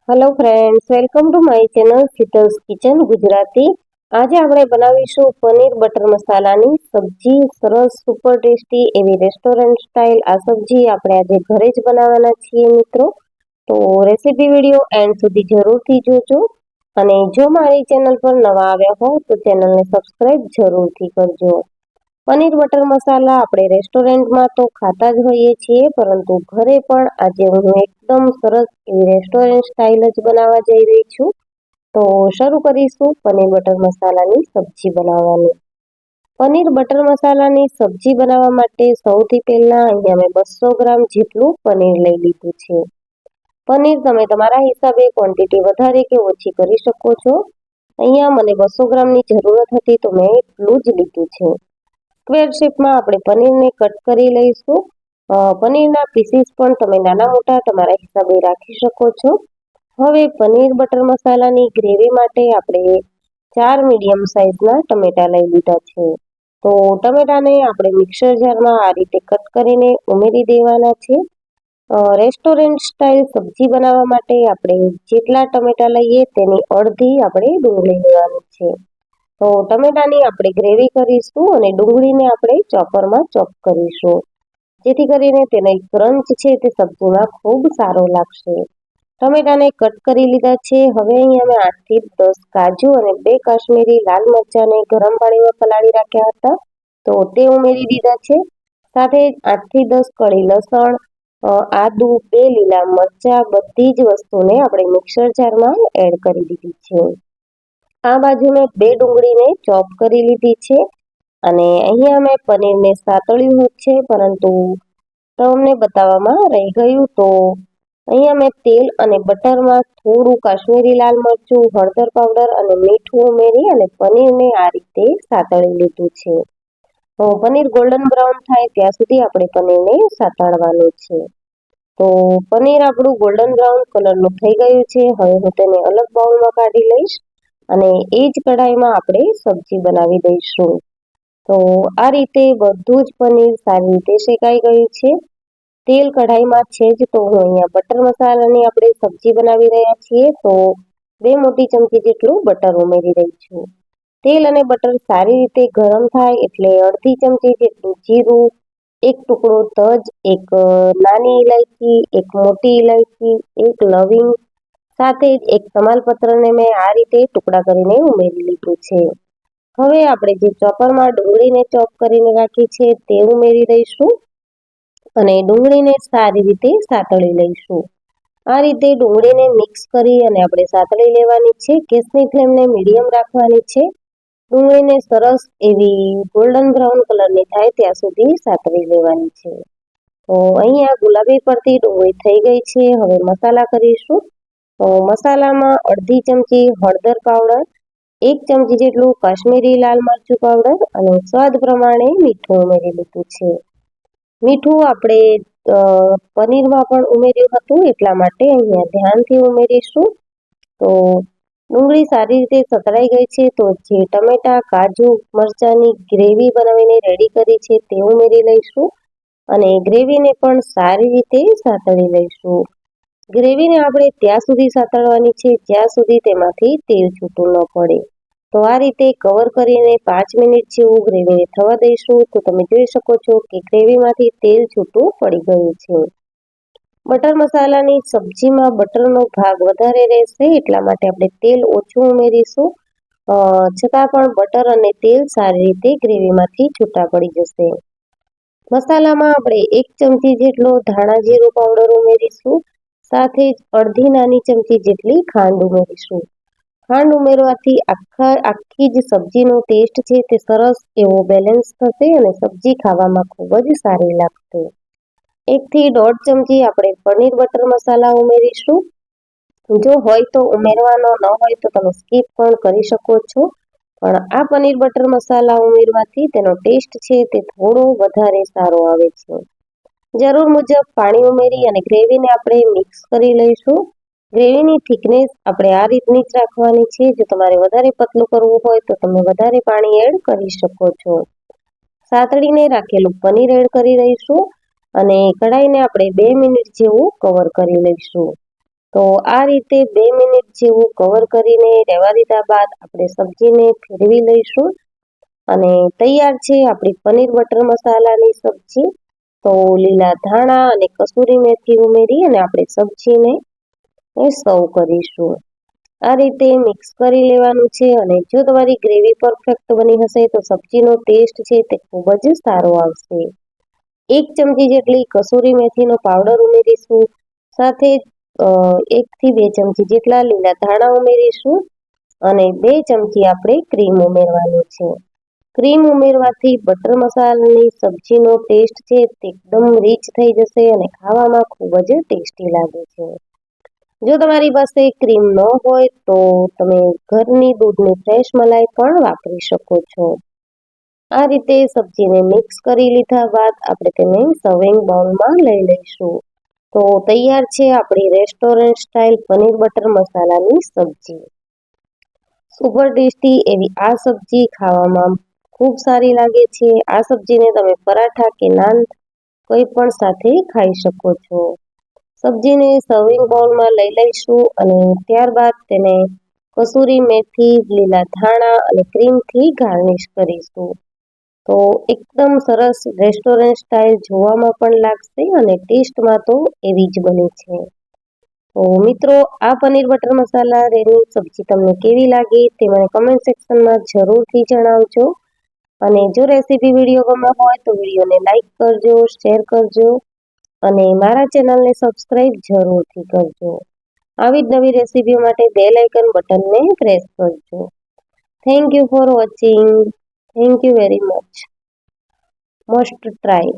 Hello friends, welcome to my channel Sheetal's kitchen Gujarati. આજે આપણે બનાવીશું પનીર બટર મસાલાની સબ્જી. સરસ સુપર ટેસ્ટી એવી રેસ્ટોરન્ટ સ્ટાઇલ આ સબ્જી આપણે આજે ઘરે જ બનાવવાના છીએ મિત્રો. તો રેસીપી વિડીયો એન્ડ સુધી જરૂરથી જોજો. અને જો મારી ચેનલ પર નવા આવ્યા હો તો ચેનલને સબસ્ક્રાઇબ જરૂરથી કરજો. પનીર બટર મસાલા આપણે રેસ્ટોરન્ટમાં તો ખાતા જ હોઈએ છીએ, પરંતુ ઘરે પણ આજે હું એકદમ સરસ એવી રેસ્ટોરન્ટ સ્ટાઇલ જ બનાવવા જઈ રહી છું. તો શરૂ કરીશું પનીર બટર મસાલાની સબ્જી બનાવવાનું. પનીર બટર મસાલાની સબ્જી બનાવવા માટે સૌથી પહેલા અહીંયા મેં 200 ગ્રામ જેટલું પનીર લઈ લીધું છે. પનીર તમે તમારા હિસાબે ક્વોન્ટિટી વધારે કે ઓછી કરી શકો છો. અહીંયા મને 200 ગ્રામની જરૂરત હતી તો મેં એટલું જ લીધું છે. સ્ક્વેર શેપમાં આપણે પનીરને કટ કરી લઈશું. પનીરના પીસીસ પણ તમે નાના મોટા તમારા હિસાબે રાખી શકો છો. હવે પનીર બટર મસાલાની ગ્રેવી માટે આપણે 4 મીડિયમ સાઇઝના ટમેટા લઈ લીધા છે. તો ટમેટાને આપણે મિક્સર જારમાં આ રીતે કટ કરીને ઉમેરી દેવાના છે. રેસ્ટોરન્ટ સ્ટાઇલ સબ્જી બનાવવા માટે આપણે જેટલા ટમેટા લઈએ તેની અડધી આપણે ડુંગળી લેવાની છે. તો ટમેટાની આપણે ગ્રેવી કરીશું અને ડુંગળીને આપણે ચોપરમાં ચોપ કરીશું, જેથી કરીને તેનો ક્રંચ છે તે સબ્જીમાં ખૂબ સારો લાગશે. ટમેટાને કટ કરી લીધા છે. હવે અહીંયા મેં 8 થી 10 કાજુ અને 2 કાશ્મીરી લાલ મરચાંને ગરમ પાણીમાં પલાળી રાખ્યા હતા, તો તે ઉમેરી દીધા છે. સાથે જ 8 થી 10 કળી લસણ, આદુ, 2 લીલા મરચાં, બધી જ વસ્તુને આપણે મિક્સર જારમાં એડ કરી દીધી છે. આ બાજુ મેં 2 ડુંગળીને ચોપ કરી લીધી છે અને અહીંયા મેં પનીરને સાતળ્યું છે, પરંતુ તમને બતાવવામાં રહી ગયું. તો અહીંયા મેં તેલ અને બટરમાં થોડું કાશ્મીરી લાલ મરચું, હળદર પાવડર અને મીઠું ઉમેરી અને પનીરને આ રીતે સાતળી લીધું છે. તો પનીર ગોલ્ડન બ્રાઉન થાય ત્યાં સુધી આપણે પનીરને સાતળવાનું છે. તો પનીર આપણું ગોલ્ડન બ્રાઉન કલરનું થઈ ગયું છે. હવે હું તેને અલગ બાઉલમાં કાઢી લઈશ અને એ જ કઢાઈમાં આપણે સબ્જી બનાવી દઈશું. તો આ રીતે બધું જ પનીર સારી રીતે શેકાઈ ગયું છે. તેલ કઢાઈમાં છે જ, તો હું અહીંયા બટર મસાલાની આપણે સબ્જી બનાવી રહ્યા છીએ, તો 2 મોટી ચમચી જેટલું બટર ઉમેરી રહી છું. તેલ અને બટર સારી રીતે ગરમ થાય એટલે અડધી ચમચી જેટલું જીરું, 1 ટુકડો તજ, 1 નાની ઇલાયચી, 1 મોટી ઇલાયચી, 1 લવિંગ, સાથે જ 1 તમાલપત્રને મેં આ રીતે ટુકડા કરીને ઉમેરી લીધું છે. હવે આપણે જે ચોપરમાં ડુંગળીને ચોપ કરીને રાખી છે તે ઉમેરી દઈશું અને ડુંગળીને સારી રીતે સાતળી લઈશું. આ રીતે ડુંગળીને મિક્સ કરી અને આપણે સાતળી લેવાની છે. ગેસની ફ્લેમને મીડિયમ રાખવાની છે. ડુંગળીને સરસ એવી ગોલ્ડન બ્રાઉન કલરની થાય ત્યાં સુધી સાતળી લેવાની છે. તો અહીંયા ગુલાબી પડતી ડુંગળી થઈ ગઈ છે. હવે મસાલા કરીશું. તો મસાલામાં અડધી ચમચી હળદર પાવડર, 1 ચમચી જેટલું કાશ્મીરી લાલ મરચું પાવડર અને સ્વાદ પ્રમાણે મીઠું ઉમેરી લીધું છે. મીઠું આપણે પનીરમાં પણ ઉમેર્યું હતું, એટલા માટે અહીંયા ધ્યાનથી ઉમેરીશું. તો ડુંગળી સારી રીતે સતળાઈ ગઈ છે, તો જે ટમેટા, કાજુ, મરચાંની ગ્રેવી બનાવીને રેડી કરી છે તે ઉમેરી લઈશું અને ગ્રેવીને પણ સારી રીતે સાતળી લઈશું. ગ્રેવીને આપણે ત્યાં સુધી સાતળવાની છે જ્યાં સુધી તેમાંથી તેલ છૂટું ન પડે. તો આ રીતે કવર કરીને 5 મિનિટ જેવું ગ્રેવીને થવા દઈશું. તો તમે જોઈ શકો છો કે ગ્રેવીમાંથી તેલ છૂટું પડી ગયું છે. બટર મસાલાની સબ્જીમાં બટરનો ભાગ વધારે રહેશે, એટલા માટે આપણે તેલ ઓછું ઉમેરીશું. છતાં પણ બટર અને તેલ સારી રીતે ગ્રેવીમાંથી છૂટા પડી જશે. મસાલામાં આપણે 1 ચમચી જેટલો ધાણા જીરું પાવડર ઉમેરીશું. સાથે જ અડધી નાની ચમચી જેટલી ખાંડ ઉમેરીશું. ખાંડ ઉમેરવાથી આખી જ સબ્જીનો ટેસ્ટ છે તે સરસ એવો બેલેન્સ થશે અને સબ્જી ખાવામાં ખૂબ જ સારી લાગશે. 1 થી 1.5 ચમચી આપણે પનીર બટર મસાલા ઉમેરીશું. જો હોય તો ઉમેરવાનો, ન હોય તો તમે સ્કીપ પણ કરી શકો છો. પણ આ પનીર બટર મસાલા ઉમેરવાથી તેનો ટેસ્ટ છે તે થોડો વધારે સારો આવે છે. જરૂર મુજબ પાણી ઉમેરી અને ગ્રેવીને આપણે મિક્સ કરી લઈશું. ગ્રેવીની થિકનેસ આપણે આ રીતની જ રાખવાની છે. જો તમારે વધારે પતલું કરવું હોય તો તમે વધારે પાણી એડ કરી શકો છો. સાતળીને રાખેલું પનીર એડ કરી દઈશું અને કઢાઈને આપણે 2 મિનિટ જેવું કવર કરી લઈશું. તો આ રીતે 2 મિનિટ જેવું કવર કરીને રહેવા દીધા બાદ આપણે સબ્જીને ફેરવી લઈશું અને તૈયાર છે આપણી પનીર બટર મસાલાની સબ્જી. તો લીલા ધાણા અને કસૂરી મેથી ઉમેરી અને આપણે સબ્જીને સર્વ કરીશું. આ રીતે મિક્સ કરી લેવાનું છે અને જો તમારી ગ્રેવી પરફેક્ટ બની હશે તો સબ્જીનો ટેસ્ટ છે તે ખૂબ જ સારો આવશે. 1 ચમચી જેટલી કસૂરી મેથીનો પાવડર ઉમેરીશું. સાથે 1 થી 2 ચમચી જેટલા લીલા ધાણા ઉમેરીશું અને 2 ચમચી આપણે ક્રીમ ઉમેરવાનું છે. ક્રીમ ઉમેરવાથી બટર મસાલાની સબ્જીનો ટેસ્ટ છે તે એકદમ રીચ થઈ જશે અને ખાવામાં ખૂબ જ ટેસ્ટી લાગે છે. જો તમારી પાસે ક્રીમ ન હોય તો તમે ઘરની દૂધની ફ્રેશ મલાઈ પણ વાપરી શકો છો. આ રીતે સબ્જીને મિક્સ કરી લીધા બાદ આપણે તેને સર્વિંગ બાઉલમાં લઈ લઈશું. તો તૈયાર છે આપણી રેસ્ટોરન્ટ સ્ટાઇલ પનીર બટર મસાલાની સબ્જી. સુપર ટેસ્ટી એવી આ સબ્જી ખાવામાં ખૂબ સારી લાગે છે. આ સબ્જીને તમે પરાઠા કે નાન કંઈ પણ સાથે ખાઈ શકો છો. સબ્જીને સર્વિંગ બાઉલમાં લઈ લઈશું અને ત્યારબાદ તેને કસૂરી મેથી, લીલા ધાણા અને ક્રીમથી ગાર્નિશ કરીશું. તો એકદમ સરસ રેસ્ટોરન્ટ સ્ટાઇલ જોવામાં પણ લાગશે અને ટેસ્ટમાં તો એવી જ બની છે. તો મિત્રો, આ પનીર બટર મસાલા રેની સબ્જી તમને કેવી લાગી તે મને કમેન્ટ સેક્શનમાં જરૂરથી જણાવજો. અને જો રેસીપી વિડીયો ગમ્યો હોય તો વિડીયોને લાઈક કરજો, શેર કરજો અને મારા ચેનલને સબસ્ક્રાઇબ જરૂરથી કરજો. આવી જ નવી રેસીપીઓ માટે બેલ આઇકન બટનને પ્રેસ કરજો. Thank you for watching. Thank you very much. Must try.